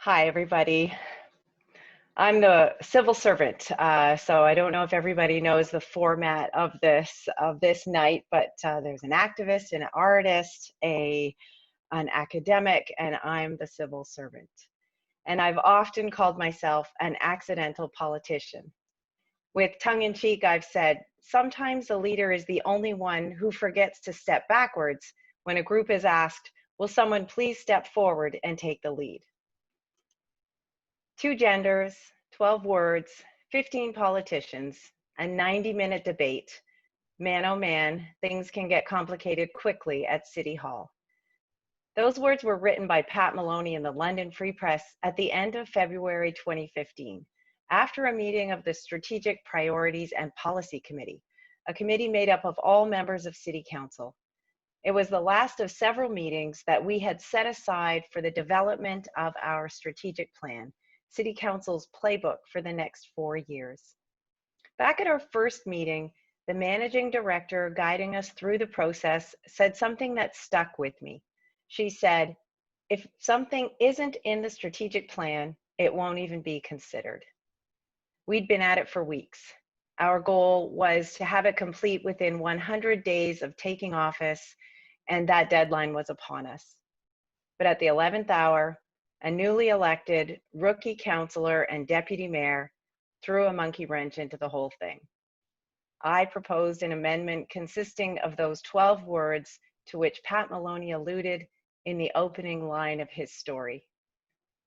Hi, everybody. I'm the civil servant, so I don't know if everybody knows the format of this night, but there's an activist, an artist, an academic, and I'm the civil servant. And I've often called myself an accidental politician. With tongue-in-cheek, I've said, sometimes the leader is the only one who forgets to step backwards when a group is asked, will someone please step forward and take the lead? 2 genders, 12 words, 15 politicians, a 90-minute debate. Man, oh man, things can get complicated quickly at City Hall. Those words were written by Pat Maloney in the London Free Press at the end of February 2015, after a meeting of the Strategic Priorities and Policy Committee, a committee made up of all members of City Council. It was the last of several meetings that we had set aside for the development of our strategic plan, City Council's playbook for the next 4 years. Back at our first meeting, the managing director guiding us through the process said something that stuck with me. She said, if something isn't in the strategic plan, it won't even be considered. We'd been at it for weeks. Our goal was to have it complete within 100 days of taking office, and that deadline was upon us. But at the 11th hour, a newly elected rookie councillor and deputy mayor threw a monkey wrench into the whole thing. I proposed an amendment consisting of those 12 words to which Pat Maloney alluded in the opening line of his story.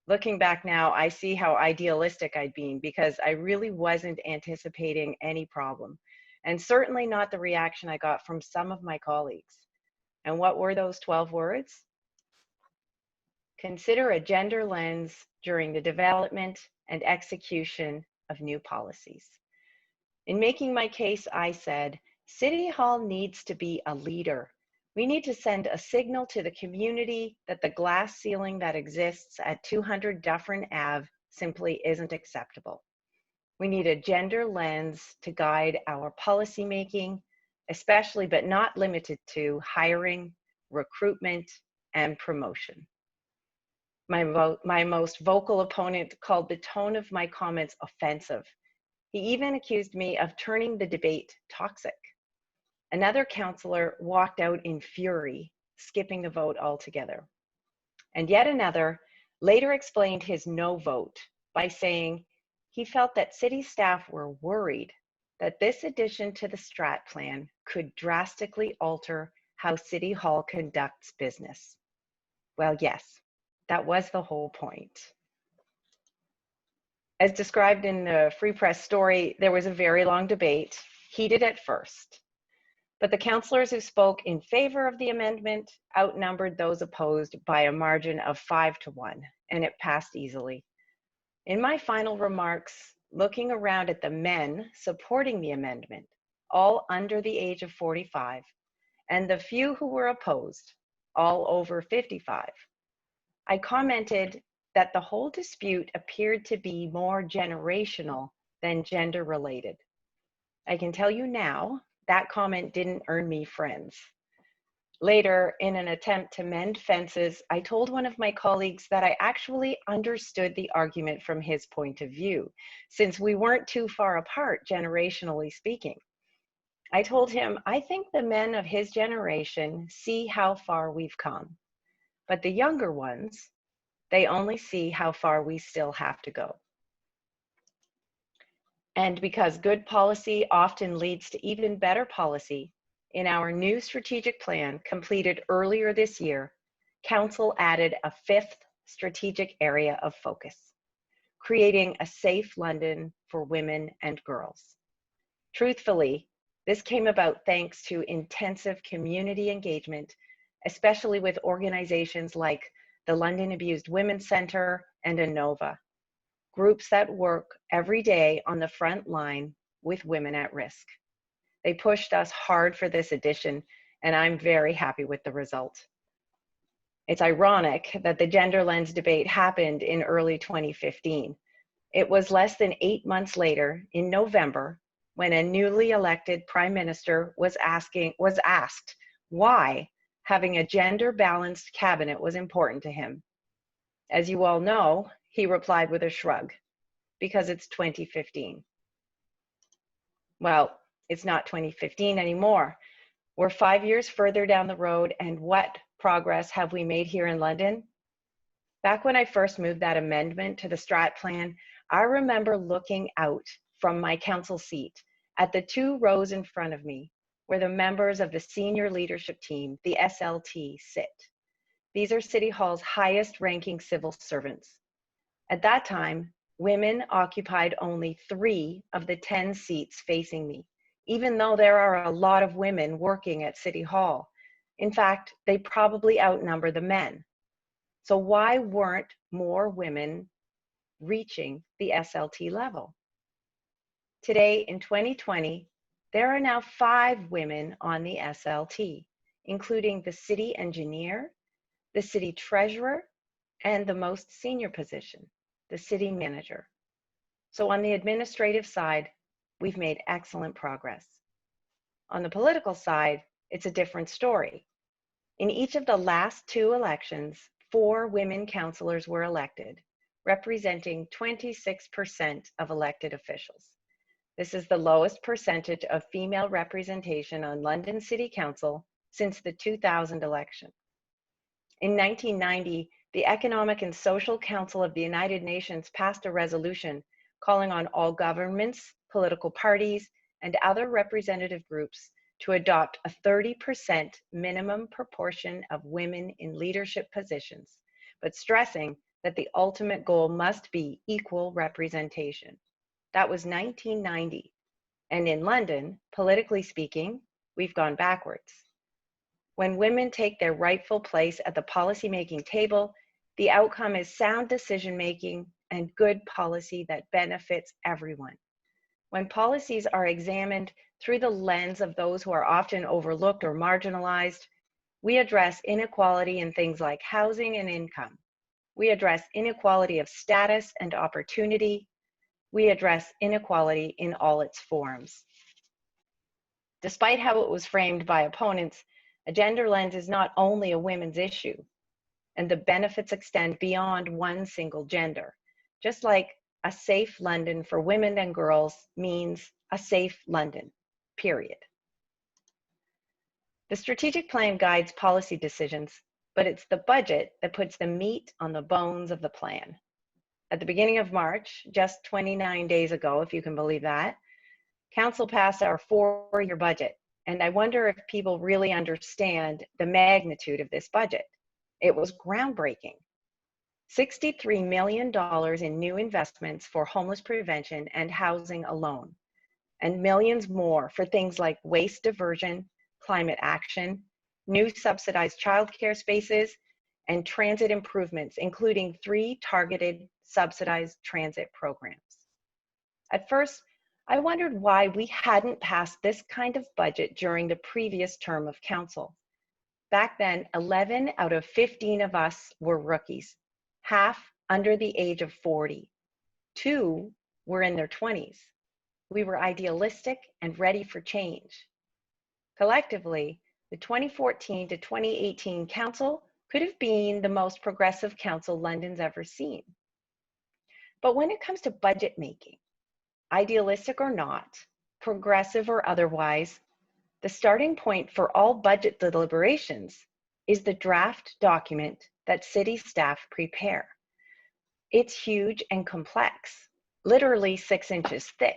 Looking back now, I see how idealistic I'd been because I really wasn't anticipating any problem, and certainly not the reaction I got from some of my colleagues. And what were those 12 words? Consider a gender lens during the development and execution of new policies. In making my case, I said, City Hall needs to be a leader. We need to send a signal to the community that the glass ceiling that exists at 200 Dufferin Ave simply isn't acceptable. We need a gender lens to guide our policymaking, especially but not limited to hiring, recruitment, and promotion. My most vocal opponent called the tone of my comments offensive. He even accused me of turning the debate toxic. Another councillor walked out in fury, skipping the vote altogether. And yet another later explained his no vote by saying he felt that city staff were worried that this addition to the strat plan could drastically alter how City Hall conducts business. Well, yes. That was the whole point. As described in the Free Press story, there was a very long debate, heated at first. But the councillors who spoke in favor of the amendment outnumbered those opposed by a margin of 5-1, and it passed easily. In my final remarks, looking around at the men supporting the amendment, all under the age of 45, and the few who were opposed, all over 55, I commented that the whole dispute appeared to be more generational than gender related. I can tell you now, that comment didn't earn me friends. Later, in an attempt to mend fences, I told one of my colleagues that I actually understood the argument from his point of view, since we weren't too far apart, generationally speaking. I told him, I think the men of his generation see how far we've come. But the younger ones, they only see how far we still have to go. And because good policy often leads to even better policy, in our new strategic plan completed earlier this year, Council added a 5th strategic area of focus, creating a safe London for women and girls. Truthfully, this came about thanks to intensive community engagement, especially with organizations like the London Abused Women's Centre and ANOVA, groups that work every day on the front line with women at risk. They pushed us hard for this edition, and I'm very happy with the result. It's ironic that the gender lens debate happened in early 2015. It was less than 8 months later, in November, when a newly elected Prime Minister was asked why having a gender-balanced cabinet was important to him. As you all know, he replied with a shrug, because it's 2015. Well, it's not 2015 anymore. We're 5 years further down the road, and what progress have we made here in London? Back when I first moved that amendment to the Strat Plan, I remember looking out from my council seat at the 2 rows in front of me where the members of the senior leadership team, the SLT, sit. These are City Hall's highest ranking civil servants. At that time, women occupied only 3 of the 10 seats facing me, even though there are a lot of women working at City Hall. In fact, they probably outnumber the men. So why weren't more women reaching the SLT level? Today, in 2020, there are now 5 women on the SLT, including the city engineer, the city treasurer, and the most senior position, the city manager. So on the administrative side, we've made excellent progress. On the political side, it's a different story. In each of the last 2 elections, 4 women councillors were elected, representing 26% of elected officials. This is the lowest percentage of female representation on London City Council since the 2000 election. In 1990, the Economic and Social Council of the United Nations passed a resolution calling on all governments, political parties, and other representative groups to adopt a 30% minimum proportion of women in leadership positions, but stressing that the ultimate goal must be equal representation. That was 1990. And in London, politically speaking, we've gone backwards. When women take their rightful place at the policymaking table, the outcome is sound decision-making and good policy that benefits everyone. When policies are examined through the lens of those who are often overlooked or marginalized, we address inequality in things like housing and income. We address inequality of status and opportunity. We address inequality in all its forms. Despite how it was framed by opponents, a gender lens is not only a women's issue, and the benefits extend beyond one single gender. Just like a safe London for women and girls means a safe London, period. The strategic plan guides policy decisions, but it's the budget that puts the meat on the bones of the plan. At the beginning of March, just 29 days ago, if you can believe that, Council passed our 4-year budget, and I wonder if people really understand the magnitude of this budget. It was groundbreaking. $63 million in new investments for homeless prevention and housing alone, and millions more for things like waste diversion, climate action, new subsidized childcare spaces, and transit improvements, including 3 targeted subsidized transit programs. At first, I wondered why we hadn't passed this kind of budget during the previous term of council. Back then, 11 out of 15 of us were rookies, half under the age of 40. 2 were in their 20s. We were idealistic and ready for change. Collectively, the 2014 to 2018 council could have been the most progressive council London's ever seen. But when it comes to budget making, idealistic or not, progressive or otherwise, the starting point for all budget deliberations is the draft document that city staff prepare. It's huge and complex, literally 6 inches thick.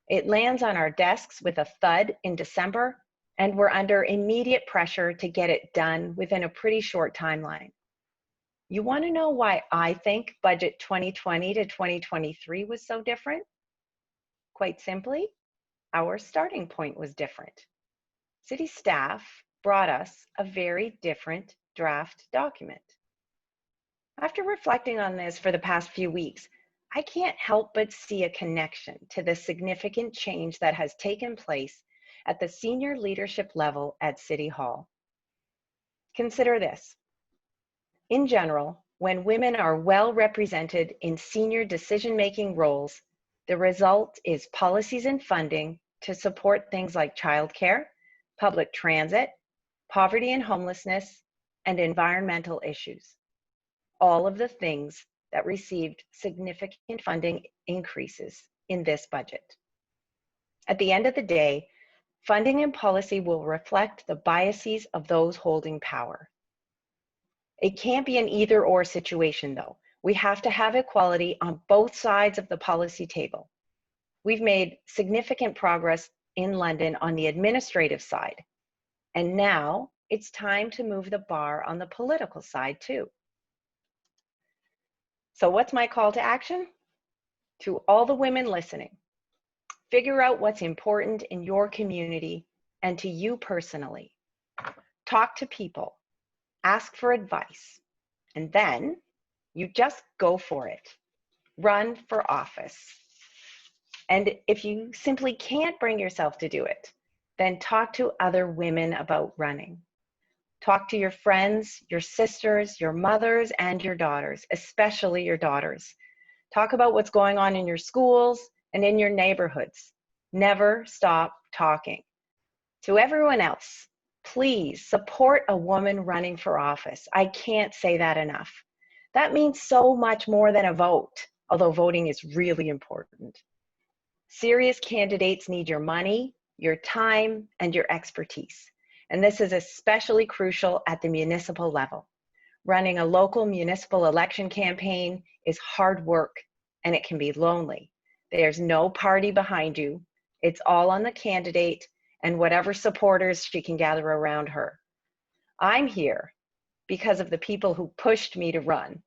It lands on our desks with a thud in December, and we're under immediate pressure to get it done within a pretty short timeline. You want to know why I think budget 2020 to 2023 was so different? Quite simply, our starting point was different. City staff brought us a very different draft document. After reflecting on this for the past few weeks, I can't help but see a connection to the significant change that has taken place at the senior leadership level at City Hall. Consider this. In general, when women are well represented in senior decision-making roles, the result is policies and funding to support things like childcare, public transit, poverty and homelessness, and environmental issues. All of the things that received significant funding increases in this budget. At the end of the day, funding and policy will reflect the biases of those holding power. It can't be an either-or situation, though. We have to have equality on both sides of the policy table. We've made significant progress in London on the administrative side, and now it's time to move the bar on the political side too. So what's my call to action? To all the women listening, figure out what's important in your community and to you personally. Talk to people, ask for advice, and then you just go for it. Run for office. And if you simply can't bring yourself to do it, then talk to other women about running. Talk to your friends, your sisters, your mothers, and your daughters, especially your daughters. Talk about what's going on in your schools and in your neighborhoods. Never stop talking. To everyone else, please support a woman running for office. I can't say that enough. That means so much more than a vote, although voting is really important. Serious candidates need your money, your time, and your expertise. And this is especially crucial at the municipal level. Running a local municipal election campaign is hard work, and it can be lonely. There's no party behind you. It's all on the candidate and whatever supporters she can gather around her. I'm here because of the people who pushed me to run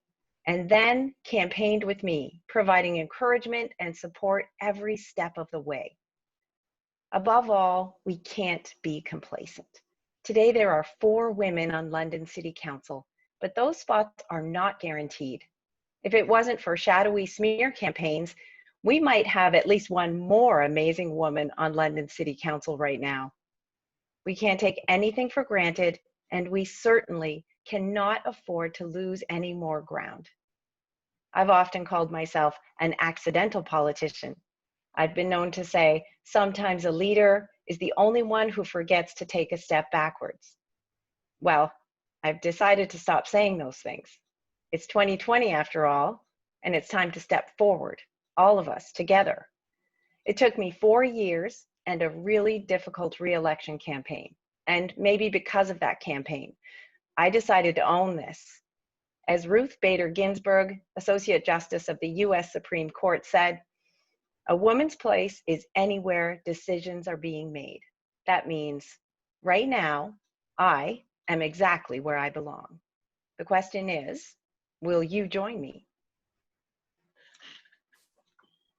and then campaigned with me, providing encouragement and support every step of the way. Above all, we can't be complacent. Today, there are 4 women on London City Council, but those spots are not guaranteed. If it wasn't for shadowy smear campaigns, we might have at least one more amazing woman on London City Council right now. We can't take anything for granted, and we certainly cannot afford to lose any more ground. I've often called myself an accidental politician. I've been known to say, sometimes a leader is the only one who forgets to take a step backwards. Well, I've decided to stop saying those things. It's 2020 after all, and it's time to step forward, all of us together. It took me 4 years and a really difficult re-election campaign. And maybe because of that campaign, I decided to own this. As Ruth Bader Ginsburg, Associate Justice of the US Supreme Court, said, "A woman's place is anywhere decisions are being made." That means right now, I am exactly where I belong. The question is, will you join me?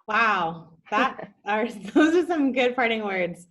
Wow, those are some good parting words.